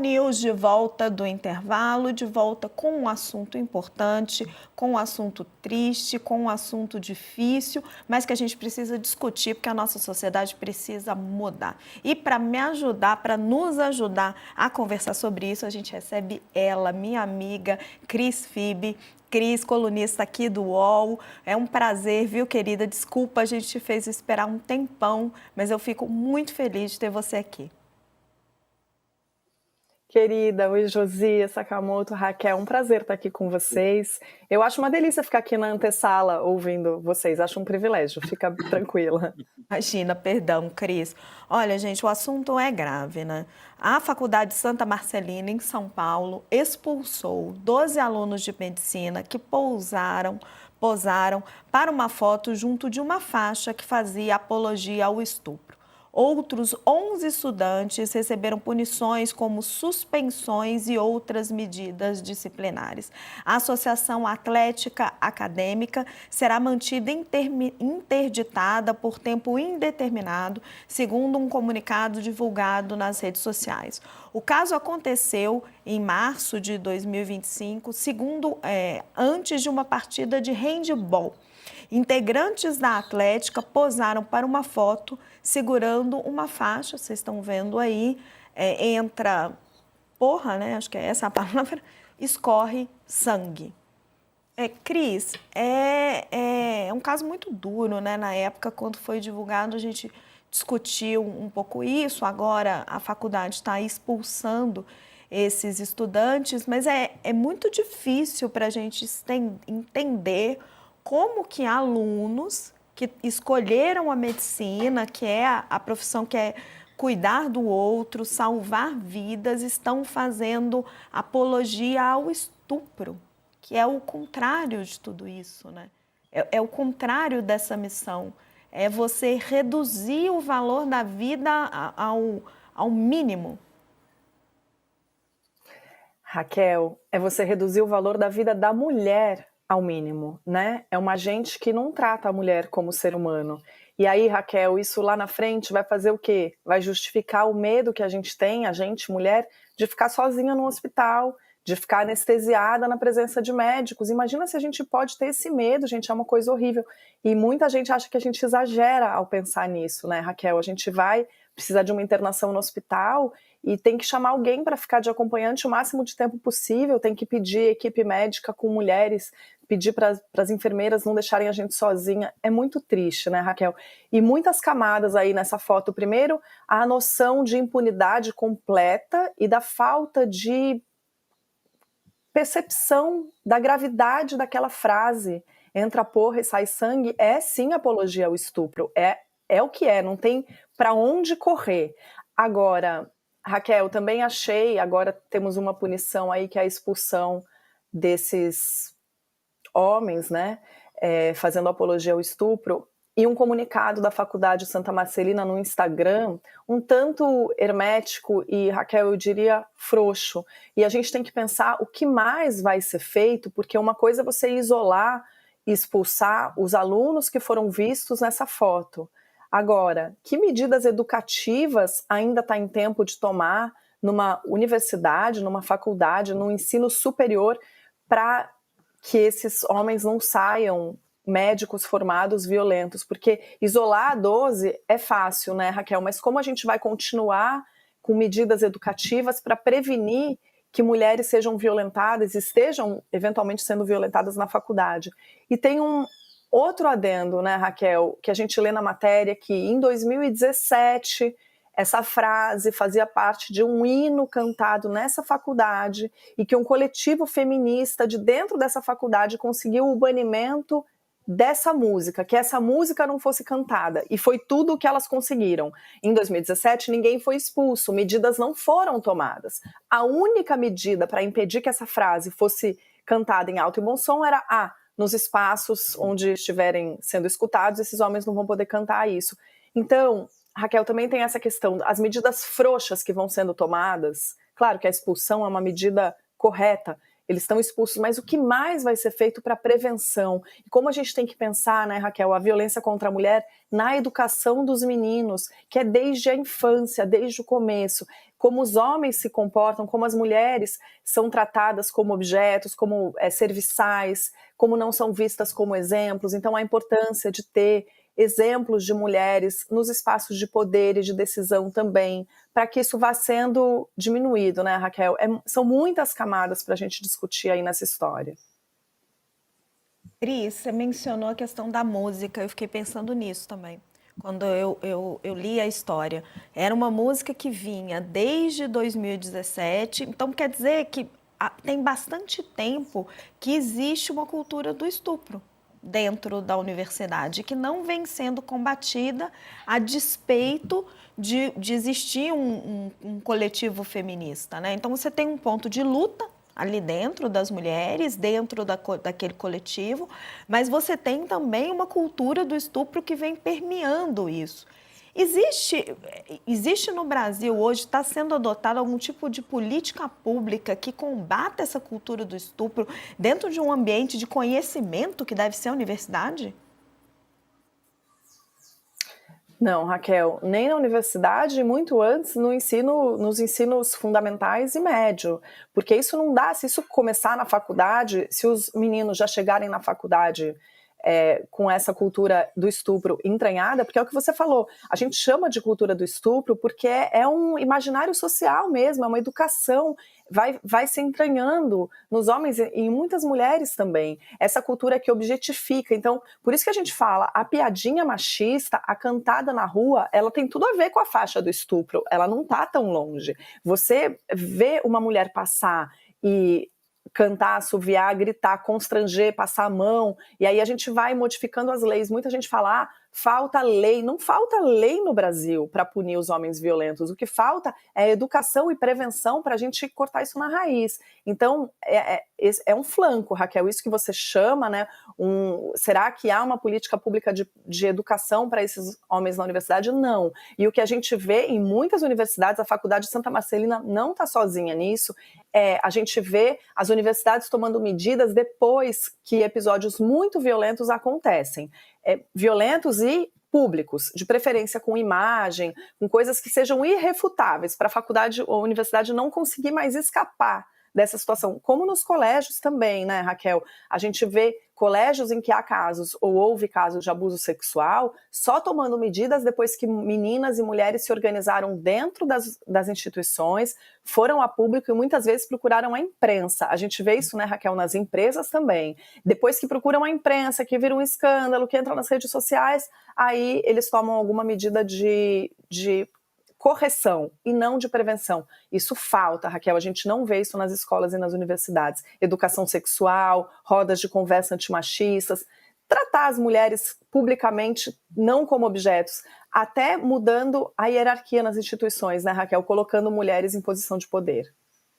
News de volta do intervalo, de volta com um assunto importante, com um assunto triste, com um assunto difícil, mas que a gente precisa discutir porque a nossa sociedade precisa mudar. E para me ajudar, para nos ajudar a conversar sobre isso, a gente recebe ela, minha amiga Cris Fibe. Cris, colunista aqui do UOL, é um prazer, viu, querida? Desculpa, a gente te fez esperar um tempão, mas eu fico muito feliz de ter você aqui. Querida, oi Josias, Sakamoto, Raquel, um prazer estar aqui com vocês. Eu acho uma delícia ficar aqui na antessala ouvindo vocês, acho um privilégio, fica tranquila. Imagina, perdão, Cris. Olha, gente, o assunto é grave, né? A Faculdade Santa Marcelina, em São Paulo, expulsou 12 alunos de medicina que posaram para uma foto junto de uma faixa que fazia apologia ao estupro. Outros 11 estudantes receberam punições como suspensões e outras medidas disciplinares. A Associação Atlética Acadêmica será mantida interditada por tempo indeterminado, segundo um comunicado divulgado nas redes sociais. O caso aconteceu em março de 2025, antes de uma partida de handebol. Integrantes da Atlética posaram para uma foto segurando uma faixa, vocês estão vendo aí, né? Acho que é essa a palavra, escorre sangue. Cris, é um caso muito duro, né? Na época, quando foi divulgado, a gente discutiu um pouco isso, agora a faculdade está expulsando esses estudantes, mas é muito difícil para a gente entender como que alunos que escolheram a medicina, que é a profissão que é cuidar do outro, salvar vidas, estão fazendo apologia ao estupro, que é o contrário de tudo isso, né? É o contrário dessa missão. É você reduzir o valor da vida ao mínimo. Raquel, é você reduzir o valor da vida da mulher ao mínimo, né? É uma gente que não trata a mulher como ser humano. E aí, Raquel, isso lá na frente vai fazer o quê? Vai justificar o medo que a gente tem, a gente, mulher, de ficar sozinha no hospital, de ficar anestesiada na presença de médicos. Imagina se a gente pode ter esse medo, gente, é uma coisa horrível. E muita gente acha que a gente exagera ao pensar nisso, né, Raquel? A gente vai precisar de uma internação no hospital e tem que chamar alguém para ficar de acompanhante o máximo de tempo possível, tem que pedir equipe médica com mulheres, pedir para as enfermeiras não deixarem a gente sozinha. É muito triste, né, Raquel? E muitas camadas aí nessa foto. Primeiro, a noção de impunidade completa e da falta de percepção da gravidade daquela frase. Entra porra e sai sangue, é sim apologia ao estupro, é o que é, não tem para onde correr. Agora, Raquel, também achei, agora temos uma punição aí que é a expulsão desses homens, né, fazendo apologia ao estupro, e um comunicado da Faculdade Santa Marcelina no Instagram, um tanto hermético e, Raquel, eu diria frouxo. E a gente tem que pensar o que mais vai ser feito, porque uma coisa é você isolar e expulsar os alunos que foram vistos nessa foto. Agora, que medidas educativas ainda está em tempo de tomar numa universidade, numa faculdade, no ensino superior, para que esses homens não saiam médicos formados violentos? Porque isolar a 12 é fácil, né, Raquel? Mas como a gente vai continuar com medidas educativas para prevenir que mulheres sejam violentadas, estejam eventualmente sendo violentadas na faculdade? E tem um outro adendo, né, Raquel, que a gente lê na matéria, que em 2017 essa frase fazia parte de um hino cantado nessa faculdade e que um coletivo feminista de dentro dessa faculdade conseguiu o banimento dessa música, que essa música não fosse cantada, e foi tudo o que elas conseguiram. Em 2017, ninguém foi expulso, medidas não foram tomadas. A única medida para impedir que essa frase fosse cantada em alto e bom som era nos espaços onde estiverem sendo escutados, esses homens não vão poder cantar isso. Então, Raquel, também tem essa questão, as medidas frouxas que vão sendo tomadas. Claro que a expulsão é uma medida correta. eles estão expulsos, mas o que mais vai ser feito para prevenção? E como a gente tem que pensar, né, Raquel, a violência contra a mulher na educação dos meninos, que é desde a infância, desde o começo, como os homens se comportam, como as mulheres são tratadas como objetos, como serviçais, como não são vistas como exemplos. Então, a importância de ter exemplos de mulheres nos espaços de poder e de decisão também, para que isso vá sendo diminuído, né, Raquel? São muitas camadas para a gente discutir aí nessa história. Cris, você mencionou a questão da música, eu fiquei pensando nisso também. Quando eu li a história, era uma música que vinha desde 2017, então quer dizer que tem bastante tempo que existe uma cultura do estupro dentro da universidade, que não vem sendo combatida a despeito de existir um coletivo feminista, né? Então você tem um ponto de luta ali dentro das mulheres, dentro daquele coletivo, mas você tem também uma cultura do estupro que vem permeando isso. Existe no Brasil hoje, está sendo adotado algum tipo de política pública que combata essa cultura do estupro dentro de um ambiente de conhecimento que deve ser a universidade? Não, Raquel, nem na universidade, muito antes nos ensinos fundamentais e médio, porque isso não dá, se isso começar na faculdade, se os meninos já chegarem na faculdade com essa cultura do estupro entranhada, porque é o que você falou, a gente chama de cultura do estupro porque é um imaginário social mesmo, é uma educação, vai se entranhando nos homens e em muitas mulheres também, essa cultura que objetifica. Então, por isso que a gente fala, a piadinha machista, a cantada na rua, ela tem tudo a ver com a faixa do estupro, ela não tá tão longe. Você vê uma mulher passar e cantar, assoviar, gritar, constranger, passar a mão, e aí a gente vai modificando as leis. Muita gente fala, falta lei. Não falta lei no Brasil para punir os homens violentos. O que falta é educação e prevenção para a gente cortar isso na raiz. Então, é um flanco, Raquel, isso que você chama, né? Será que há uma política pública de educação para esses homens na universidade? Não. E o que a gente vê em muitas universidades, a Faculdade de Santa Marcelina não está sozinha nisso, a gente vê as universidades tomando medidas depois que episódios muito violentos acontecem. Violentos e públicos, de preferência com imagem, com coisas que sejam irrefutáveis, para a faculdade ou a universidade não conseguir mais escapar dessa situação, como nos colégios também, né, Raquel? A gente vê colégios em que há casos, ou houve casos de abuso sexual, só tomando medidas depois que meninas e mulheres se organizaram dentro das instituições, foram a público e muitas vezes procuraram a imprensa. A gente vê isso, né, Raquel, nas empresas também. Depois que procuram a imprensa, que vira um escândalo, que entra nas redes sociais, aí eles tomam alguma medida de correção e não de prevenção. Isso falta, Raquel, a gente não vê isso nas escolas e nas universidades. Educação sexual, rodas de conversa antimachistas, tratar as mulheres publicamente não como objetos, até mudando a hierarquia nas instituições, né, Raquel, colocando mulheres em posição de poder.